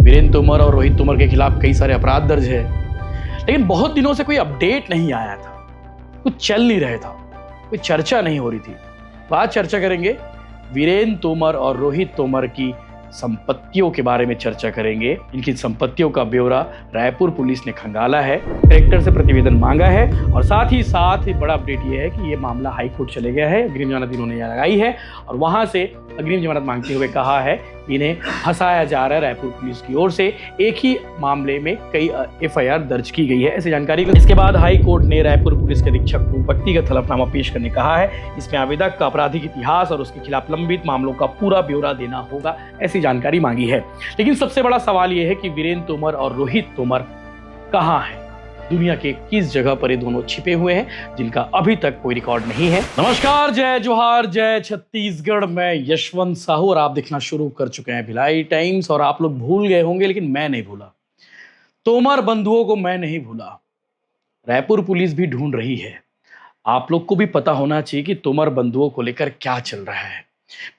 वीरेंद्र तोमर और रोहित तोमर के खिलाफ कई सारे अपराध दर्ज है, लेकिन बहुत दिनों से कोई अपडेट नहीं आया था, कुछ चल नहीं रहा था, कोई चर्चा नहीं हो रही थी। तो आज चर्चा करेंगे वीरेंद्र तोमर और रोहित तोमर की संपत्तियों के बारे में चर्चा करेंगे। इनकी संपत्तियों का ब्यौरा रायपुर पुलिस ने खंगाला है, कलेक्टर से प्रतिवेदन मांगा है और साथ ही बड़ा अपडेट ये है कि ये मामला हाई कोर्ट चले गया है। अग्रिम जमानत इन्होंने लगाई है और वहां से अग्रिम जमानत मांगते हुए कहा है इन्हें फंसाया जा रहा है। रायपुर पुलिस की ओर से एक ही मामले में कई एफआईआर दर्ज की गई है, ऐसी जानकारी। इसके बाद हाई कोर्ट ने रायपुर पुलिस के अधीक्षक को व्यक्तिगत हलफनामा पेश करने कहा है। इसमें आवेदक का आपराधिक इतिहास और उसके खिलाफ लंबित मामलों का पूरा ब्यौरा देना होगा, ऐसी जानकारी मांगी है। लेकिन सबसे बड़ा सवाल यह है कि वीरेंद्र तोमर और रोहित तोमर कहां हैं? दुनिया के किस जगह पर ये दोनों छिपे हुए हैं जिनका अभी तक कोई रिकॉर्ड नहीं है? नमस्कार, जय जोहार, जय छत्तीसगढ़। मैं यशवंत साहू और आप देखना शुरू कर चुके हैं भिलाई टाइम्स। और आप लोग भूल गए होंगे, लेकिन मैं नहीं भूला। तोमर बंधुओं को मैं नहीं भूला। रायपुर पुलिस भी ढूंढ रही है। आप लोग को भी पता होना चाहिए कि तोमर बंधुओं को लेकर क्या चल रहा है।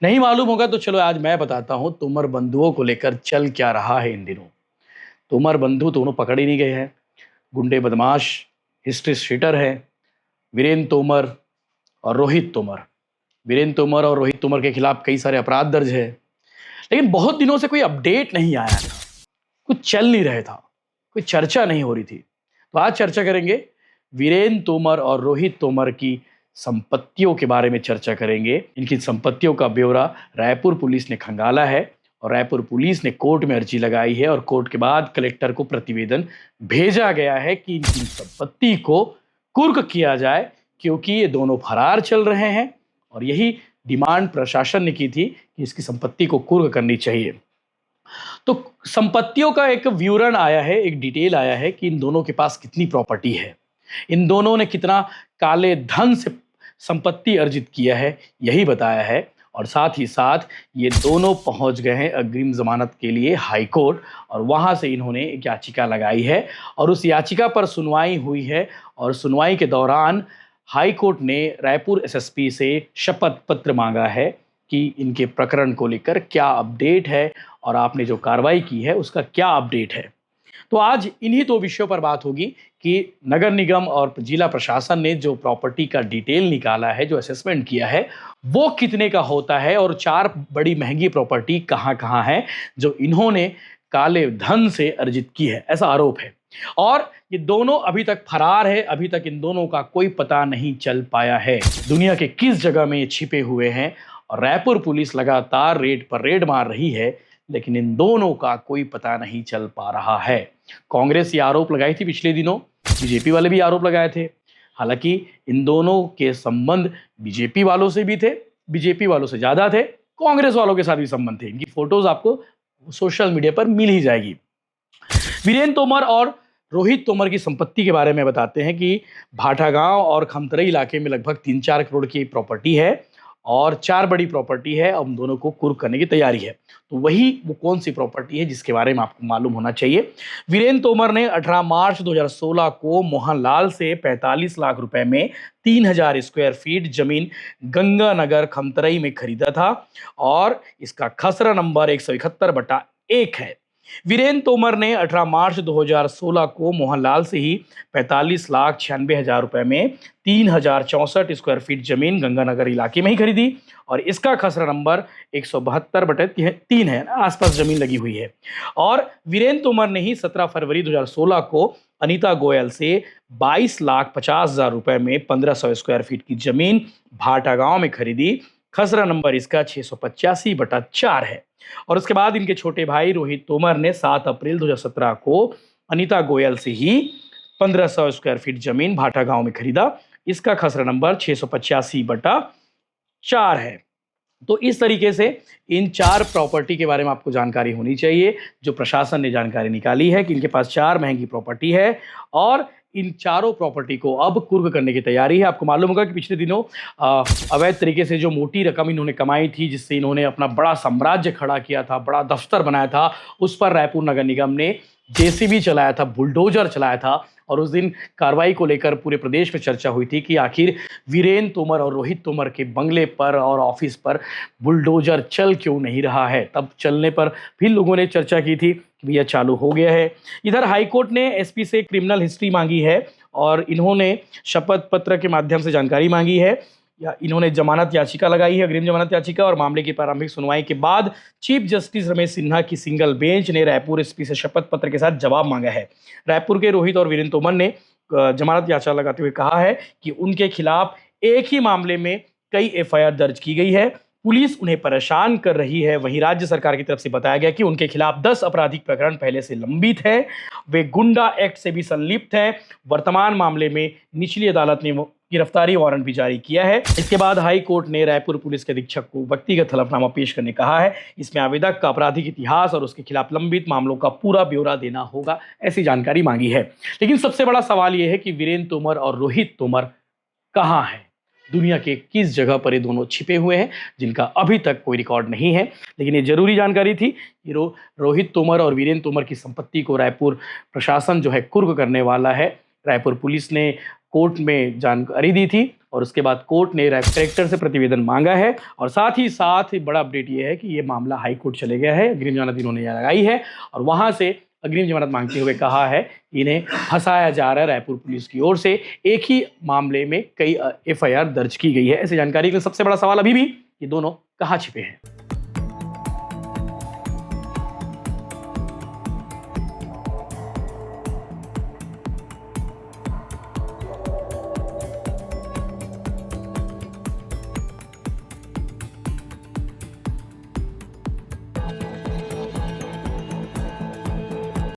नहीं मालूम होगा तो चलो आज मैं बताता हूं तोमर बंधुओं को लेकर चल क्या रहा है इन दिनों। तोमर बंधु दोनों पकड़ ही नहीं गए हैं। गुंडे बदमाश हिस्ट्री शीटर है वीरेंद्र तोमर और रोहित तोमर। वीरेंद्र तोमर और रोहित तोमर के खिलाफ कई सारे अपराध दर्ज है, लेकिन बहुत दिनों से कोई अपडेट नहीं आया था, कुछ चल नहीं रहा था, कोई चर्चा नहीं हो रही थी। तो आज चर्चा करेंगे वीरेंद्र तोमर और रोहित तोमर की संपत्तियों के बारे में चर्चा करेंगे। इनकी संपत्तियों का ब्यौरा रायपुर पुलिस ने खंगाला है और रायपुर पुलिस ने कोर्ट में अर्जी लगाई है और कोर्ट के बाद कलेक्टर को प्रतिवेदन भेजा गया है कि इनकी संपत्ति को कुर्क किया जाए, क्योंकि ये दोनों फरार चल रहे हैं और यही डिमांड प्रशासन ने की थी कि इसकी संपत्ति को कुर्क करनी चाहिए। तो संपत्तियों का एक विवरण आया है, एक डिटेल आया है कि इन दोनों के पास कितनी प्रॉपर्टी है, इन दोनों ने कितना काले धन से संपत्ति अर्जित किया है, यही बताया है। और साथ ही साथ ये दोनों पहुंच गए हैं अग्रिम जमानत के लिए हाई कोर्ट और वहां से इन्होंने एक याचिका लगाई है और उस याचिका पर सुनवाई हुई है। और सुनवाई के दौरान हाई कोर्ट ने रायपुर एसएसपी से शपथ पत्र मांगा है कि इनके प्रकरण को लेकर क्या अपडेट है और आपने जो कार्रवाई की है उसका क्या अपडेट है। तो आज इन्हीं दो विषयों पर बात होगी कि नगर निगम और जिला प्रशासन ने जो प्रॉपर्टी का डिटेल निकाला है, जो असेसमेंट किया है, वो कितने का होता है और 4 बड़ी महंगी प्रॉपर्टी कहाँ कहाँ है जो इन्होंने काले धन से अर्जित की है, ऐसा आरोप है। और ये दोनों अभी तक फरार है, अभी तक इन दोनों का कोई पता नहीं चल पाया है। दुनिया के किस जगह में ये छिपे हुए हैं और रायपुर पुलिस लगातार रेड पर रेड मार रही है, लेकिन इन दोनों का कोई पता नहीं चल पा रहा है। कांग्रेस ये आरोप लगाई थी पिछले दिनों, बीजेपी वाले भी आरोप लगाए थे। हालांकि इन दोनों के संबंध बीजेपी वालों से भी थे, बीजेपी वालों से ज्यादा थे, कांग्रेस वालों के साथ भी संबंध थे। इनकी फोटोज आपको सोशल मीडिया पर मिल ही जाएगी। वीरेंद्र तोमर और रोहित तोमर की संपत्ति के बारे में बताते हैं कि भाटागांव और खमतरई इलाके में लगभग 3-4 करोड़ की प्रॉपर्टी है और 4 बड़ी प्रॉपर्टी है। अब दोनों को कुर्क करने की तैयारी है। तो वही वो कौन सी प्रॉपर्टी है जिसके बारे में आपको मालूम होना चाहिए। वीरेंद्र तोमर ने 18 मार्च 2016 को मोहनलाल से 45 लाख रुपए में 3000 स्क्वायर फीट जमीन गंगानगर खमतरई में खरीदा था और इसका खसरा नंबर 171/1 है। वीरेंद्र तोमर ने 18 मार्च 2016 को मोहनलाल से ही 45,96,000 रुपए में 3064 स्क्वायर फीट जमीन गंगानगर इलाके में ही खरीदी और इसका खसरा नंबर 172/3 है, आसपास जमीन लगी हुई है। और वीरेंद्र तोमर ने ही 17 फरवरी 2016 को अनीता गोयल से 22,50,000 रुपए में 1500 स्क्वायर फीट की जमीन भाटागांव में खरीदी। खसरा नंबर इसका 685/4 है। और उसके बाद इनके छोटे भाई रोहित तोमर ने 7 अप्रैल 2017 को अनीता गोयल से ही 1500 स्क्वायर फीट जमीन भाटागांव में खरीदा। इसका खसरा नंबर 685/4 है। तो इस तरीके से इन 4 प्रॉपर्टी के बारे में आपको जानकारी होनी चाहिए। जो प्रशासन ने जानकारी निकाली है कि इनके पास 4 महंगी प्रॉपर्टी है और इन चारों प्रॉपर्टी को अब कुर्क करने की तैयारी है। आपको मालूम होगा कि पिछले दिनों अवैध तरीके से जो मोटी रकम इन्होंने कमाई थी, जिससे इन्होंने अपना बड़ा साम्राज्य खड़ा किया था, बड़ा दफ्तर बनाया था, उस पर रायपुर नगर निगम ने जेसीबी चलाया था, बुलडोजर चलाया था। और उस दिन कार्रवाई को लेकर पूरे प्रदेश में चर्चा हुई थी कि आखिर वीरेंद्र तोमर और रोहित तोमर के बंगले पर और ऑफिस पर बुलडोजर चल क्यों नहीं रहा है। तब चलने पर फिर लोगों ने चर्चा की थी कि यह चालू हो गया है। इधर हाईकोर्ट ने एसपी से क्रिमिनल हिस्ट्री मांगी है और इन्होंने शपथ पत्र के माध्यम से जानकारी मांगी है। या इन्होंने जमानत याचिका लगाई है, अग्रिम जमानत याचिका। और मामले की प्रारंभिक सुनवाई के बाद चीफ जस्टिस रमेश सिन्हा की सिंगल बेंच ने रायपुर एसपी से शपथ पत्र के साथ जवाब मांगा है। रायपुर के रोहित और वीरेंद्र तोमर ने जमानत याचिका लगाते हुए कहा है कि उनके खिलाफ एक ही मामले में कई एफआईआर दर्ज की गई है। पुलिस उन्हें परेशान कर रही है। वहीं राज्य सरकार की तरफ से बताया गया कि उनके खिलाफ 10 आपराधिक प्रकरण पहले से लंबित है। वे गुंडा एक्ट से भी संलिप्त हैं। वर्तमान मामले में निचली अदालत ने गिरफ्तारी वारंट भी जारी किया है। इसके बाद हाई कोर्ट ने रायपुर पुलिस के अधीक्षक को व्यक्तिगत हलफनामा पेश करने कहा है। इसमें आवेदक का आपराधिक इतिहास और उसके खिलाफ लंबित मामलों का पूरा ब्यौरा देना होगा, ऐसी जानकारी मांगी है। लेकिन सबसे बड़ा सवाल यह है कि वीरेंद्र तोमर और रोहित तोमर कहाँ हैं? दुनिया के किस जगह पर ये दोनों छिपे हुए हैं जिनका अभी तक कोई रिकॉर्ड नहीं है। लेकिन ये जरूरी जानकारी थी कि रोहित तोमर और वीरेंद्र तोमर की संपत्ति को रायपुर प्रशासन जो है कुर्क करने वाला है। रायपुर पुलिस ने कोर्ट में जानकारी दी थी और उसके बाद कोर्ट ने रायपुर कलेक्टर से प्रतिवेदन मांगा है। और साथ ही बड़ा अपडेट ये है कि ये मामला हाई कोर्ट चले गया है। अग्रिम जमानत इन्होंने लगाई है और वहां से अग्रिम जमानत मांगते हुए कहा है इन्हें फंसाया जा रहा है। रायपुर पुलिस की ओर से एक ही मामले में कई एफआईआर दर्ज की गई है, ऐसी जानकारी के सबसे बड़ा सवाल अभी भी ये दोनों कहाँ छिपे हैं।